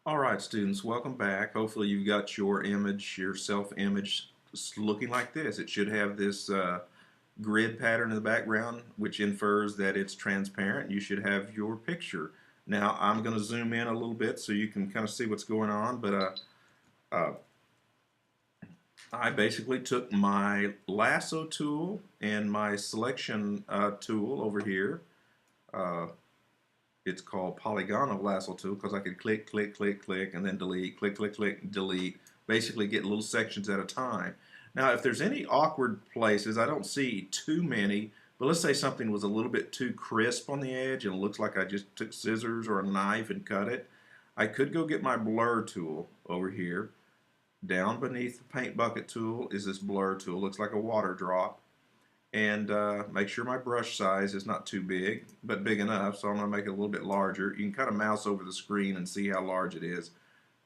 All right, students, welcome back. Hopefully you've got your image, your self-image looking like this. It should have this grid pattern in the background, which infers that it's transparent. You should have your picture. Now, I'm going to zoom in a little bit so you can kind of see what's going on, but uh, I basically took my lasso tool and my selection tool over here. Uh, it's called polygonal lasso tool because I could click, click, click, click, and then delete, click, click, click, delete, basically get little sections at a time. Now, if there's any awkward places, I don't see too many, but let's say something was a little bit too crisp on the edge and it looks like I just took scissors or a knife and cut it, I could go get my blur tool over here. Down beneath the paint bucket tool is this blur tool, looks like a water drop. And make sure my brush size is not too big, but big enough, so I'm going to make it a little bit larger. You can kind of mouse over the screen and see how large it is.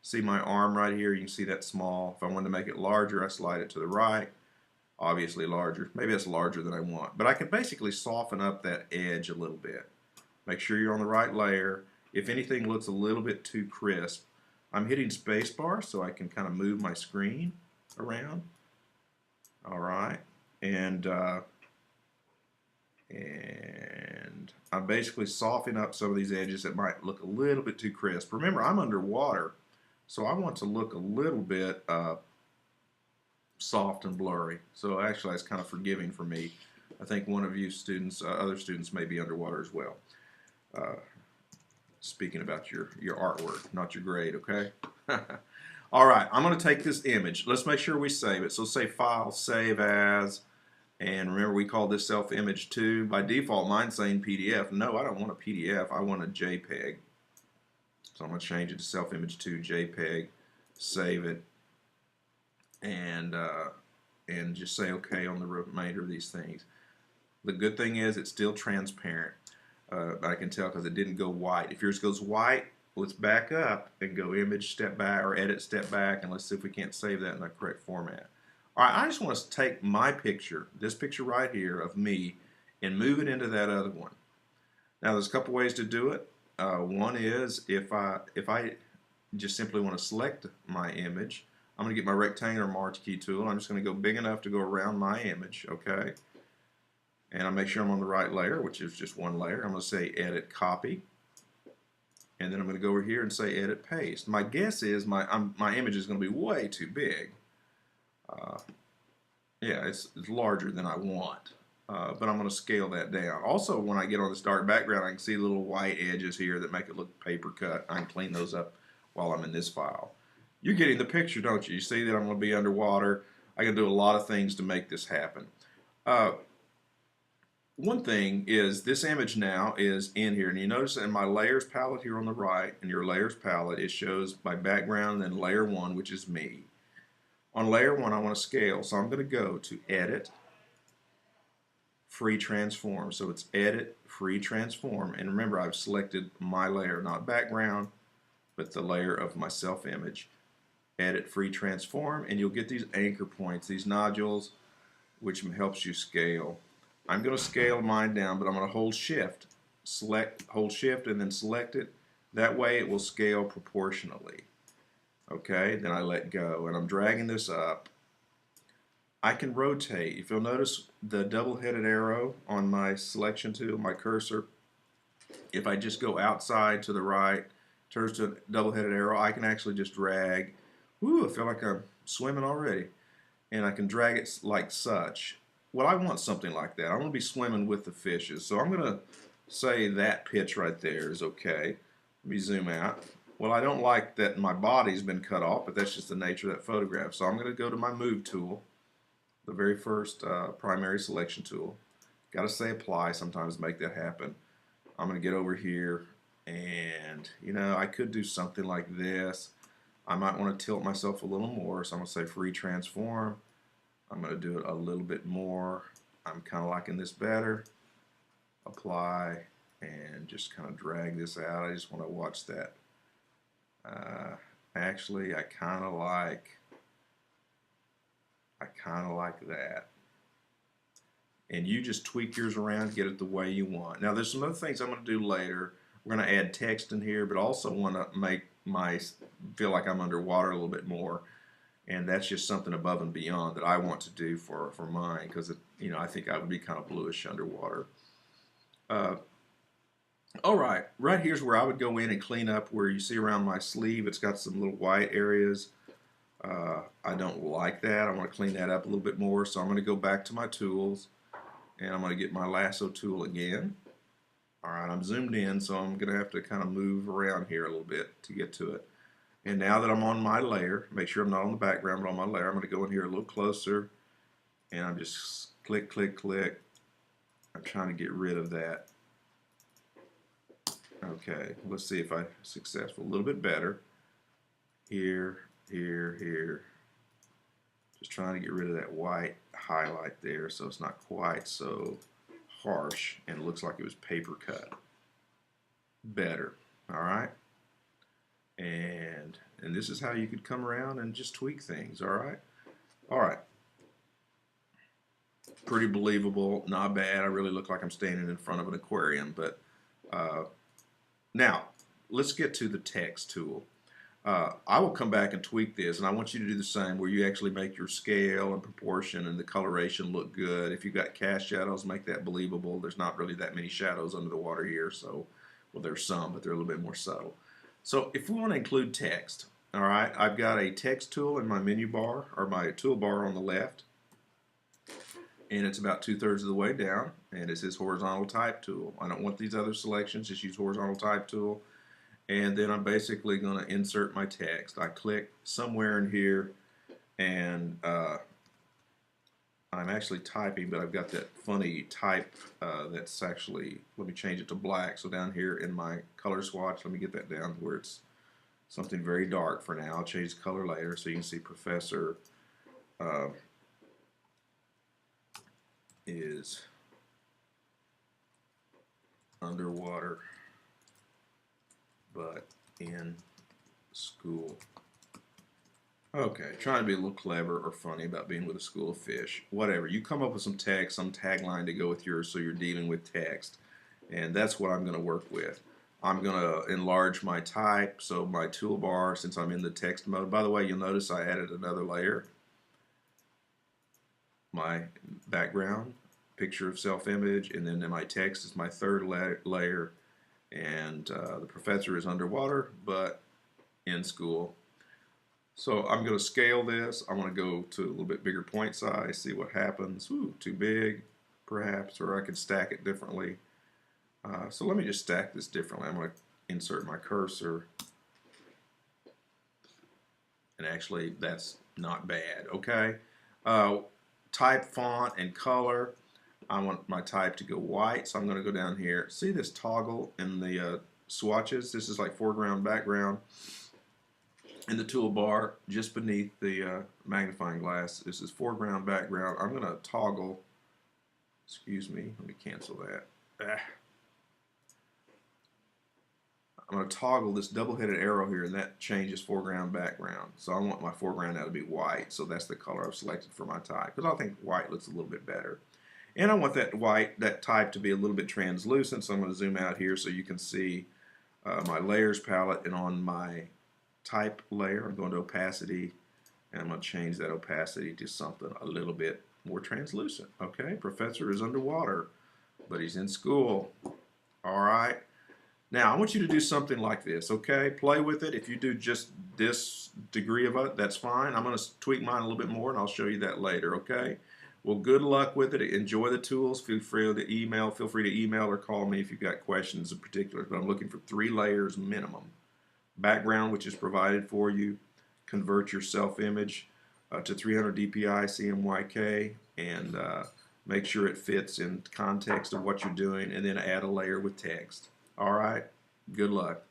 See my arm right here, you can see that small. If I want to make it larger, I slide it to the right. Obviously larger. Maybe it's larger than I want. But I can basically soften up that edge a little bit. Make sure you're on the right layer. If anything looks a little bit too crisp, I'm hitting spacebar so I can kind of move my screen around. All right. And I'm basically softening up some of these edges that might look a little bit too crisp. Remember, I'm underwater, so I want to look a little bit soft and blurry. So actually, that's kind of forgiving for me. I think one of you students, other students, may be underwater as well. Speaking about your artwork, not your grade, okay? All right, I'm going to take this image. Let's make sure we save it. So say File, Save As. And remember, we call this self-image 2. By default, mine's saying PDF. No, I don't want a PDF. I want a JPEG. So I'm going to change it to self-image 2 JPEG, save it, and just say OK on the remainder of these things. The good thing is it's still transparent. I can tell because it didn't go white. If yours goes white, let's back up and go image, step back, or edit, step back, and let's see if we can't save that in the correct format. All right, I just want to take my picture, this picture right here of me, and move it into that other one. Now, there's a couple ways to do it. One is if I just simply want to select my image, I'm going to get my rectangular marquee tool. I'm just going to go big enough to go around my image, okay? And I make sure I'm on the right layer, which is just one layer. I'm going to say Edit Copy. And then I'm going to go over here and say Edit Paste. My guess is my image is going to be way too big. Yeah, it's larger than I want, but I'm going to scale that down. Also, when I get on this dark background, I can see little white edges here that make it look paper cut. I can clean those up while I'm in this file. You're getting the picture, don't you? You see that I'm going to be underwater. I can do a lot of things to make this happen. One thing is this image now is in here, and you notice in my layers palette here on the right, in your layers palette, it shows my background and then layer 1, which is me. On layer 1, I want to scale, so I'm going to go to Edit, Free Transform. So it's Edit, Free Transform, and remember I've selected my layer, not background, but the layer of my self-image. Edit, Free Transform, and you'll get these anchor points, these nodules, which helps you scale. I'm going to scale mine down, but I'm going to hold Shift, hold Shift, and then select it. That way it will scale proportionally. Okay, then I let go, and I'm dragging this up. I can rotate. If you'll notice the double-headed arrow on my selection tool, my cursor, if I just go outside to the right, turns to a double-headed arrow, I can actually just drag. Woo, I feel like I'm swimming already. And I can drag it like such. Well, I want something like that. I want to be swimming with the fishes. So I'm going to say that pitch right there is okay. Let me zoom out. Well, I don't like that my body's been cut off, but that's just the nature of that photograph. So I'm going to go to my Move tool, the very first primary selection tool. Got to say Apply sometimes to make that happen. I'm going to get over here, and you know, I could do something like this. I might want to tilt myself a little more, so I'm going to say Free Transform. I'm going to do it a little bit more. I'm kind of liking this better. Apply, and just kind of drag this out. I just want to watch that. Actually, I kind of like that. And you just tweak yours around, get it the way you want. Now, there's some other things I'm going to do later. We're going to add text in here, but also want to make my feel like I'm underwater a little bit more. And that's just something above and beyond that I want to do for mine, because I think I would be kind of bluish underwater. Uh, all right, right here's where I would go in and clean up where you see around my sleeve. It's got some little white areas. I don't like that. I want to clean that up a little bit more, so I'm going to go back to my tools, and I'm going to get my lasso tool again. All right, I'm zoomed in, so I'm going to have to kind of move around here a little bit to get to it. And now that I'm on my layer, make sure I'm not on the background, but on my layer, I'm going to go in here a little closer, and I'm just click, click, click. I'm trying to get rid of that. Okay, let's see if I'm successful. A little bit better. Here, here, here. Just trying to get rid of that white highlight there so it's not quite so harsh and it looks like it was paper cut. Better. All right. And this is how you could come around and just tweak things. All right. All right. Pretty believable. Not bad. I really look like I'm standing in front of an aquarium. But now let's get to the text tool. I will come back and tweak this, and I want you to do the same, where you actually make your scale and proportion and the coloration look good. If you've got cast shadows, make that believable. There's not really that many shadows under the water here, so, well, there's some, but they're a little bit more subtle. So if we want to include text, all right, I've got a text tool in my menu bar, or my toolbar on the left, and it's about 2/3 of the way down, and it says horizontal type tool. I don't want these other selections, just use horizontal type tool. And then I'm basically going to insert my text. I click somewhere in here, and I'm actually typing, but I've got that funny type that's actually, let me change it to black. So down here in my color swatch, let me get that down to where it's something very dark for now. I'll change the color later so you can see Professor is underwater but in school. Okay, trying to be a little clever or funny about being with a school of fish. Whatever, you come up with some text, some tagline to go with yours, so you're dealing with text. And that's what I'm going to work with. I'm going to enlarge my type, so my toolbar, since I'm in the text mode. By the way, you'll notice I added another layer. My background, picture of self-image, and then my text is my third layer. And the professor is underwater, but in school. So I'm going to scale this. I want to go to a little bit bigger point size, see what happens. Ooh, too big, perhaps, or I could stack it differently. So let me just stack this differently. I'm going to insert my cursor. And actually, that's not bad, okay? Type, font, and color. I want my type to go white, so I'm going to go down here. See this toggle in the swatches? This is like foreground, background. In the toolbar, just beneath the magnifying glass, this is foreground, background. I'm going to toggle, excuse me, let me cancel that. I'm going to toggle this double-headed arrow here, and that changes foreground, background. So I want my foreground now to be white, so that's the color I've selected for my type, because I think white looks a little bit better. And I want that white, that type to be a little bit translucent, so I'm going to zoom out here so you can see my layers palette, and on my type layer, I'm going to opacity, and I'm going to change that opacity to something a little bit more translucent. Okay, professor is underwater, but he's in school. All right. Now, I want you to do something like this, okay? Play with it. If you do just this degree of it, that's fine. I'm going to tweak mine a little bit more, and I'll show you that later, okay? Well, good luck with it. Enjoy the tools. Feel free to email or call me if you've got questions in particular. But I'm looking for 3 layers minimum. Background, which is provided for you. Convert your self-image to 300 dpi CMYK, and make sure it fits in context of what you're doing, and then add a layer with text. All right, good luck.